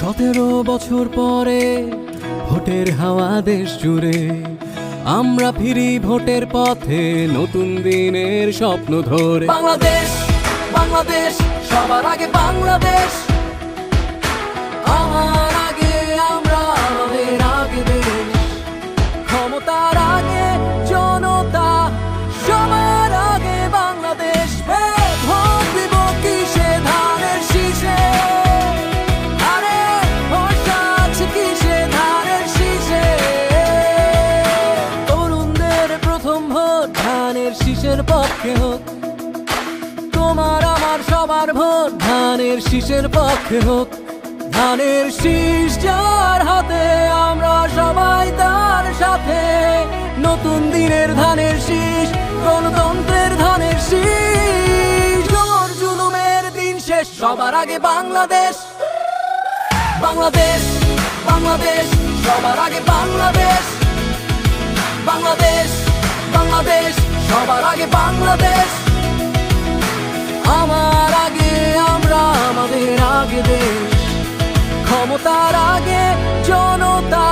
17 বছর পরে ভোটের হাওয়া দেশ জুড়ে, আমরা ফিরি ভোটের পথে নতুন দিনের স্বপ্ন ধরে। বাংলাদেশ, বাংলাদেশ, সবার আগে বাংলাদেশ, আমার আগে আমরা, আমাদের আগে দেশ। ক্ষমতার আগে জনতা, সবার আগে বাংলাদেশ। ভোট দিব কিসে, ধানের শীষে, আরে ভরসা আছে কিসে, ধানের শীষে। তরুণদের প্রথম ভোট ধানের শীষের পক্ষে হোক, তোমার আমার সবার ভোট ধানের শীষের পক্ষে হোক। ধানের শীষ যার হাতে, আমরা সবাই তার সাথে। নতুন দিনের ধানের শীষ, গণতন্ত্রের ধানের শীষ। জোর জুলুমের দিন শেষ, সবার আগে বাংলাদেশ, বাংলাদেশ, বাংলাদেশ, সবার আগে বাংলাদেশ, বাংলাদেশ, বাংলাদেশ, সবার আগে বাংলাদেশ। আমার আগে আমরা, আমাদের আগে দেশ। ক্ষমতার আগে জনতা,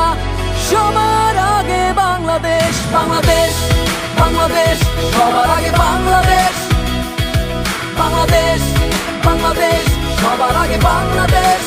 সবার আগে বাংলাদেশ। বাংলাদেশ, বাংলাদেশ, সবার আগে বাংলাদেশ, বাংলাদেশ, বাংলাদেশ, সবার আগে বাংলাদেশ।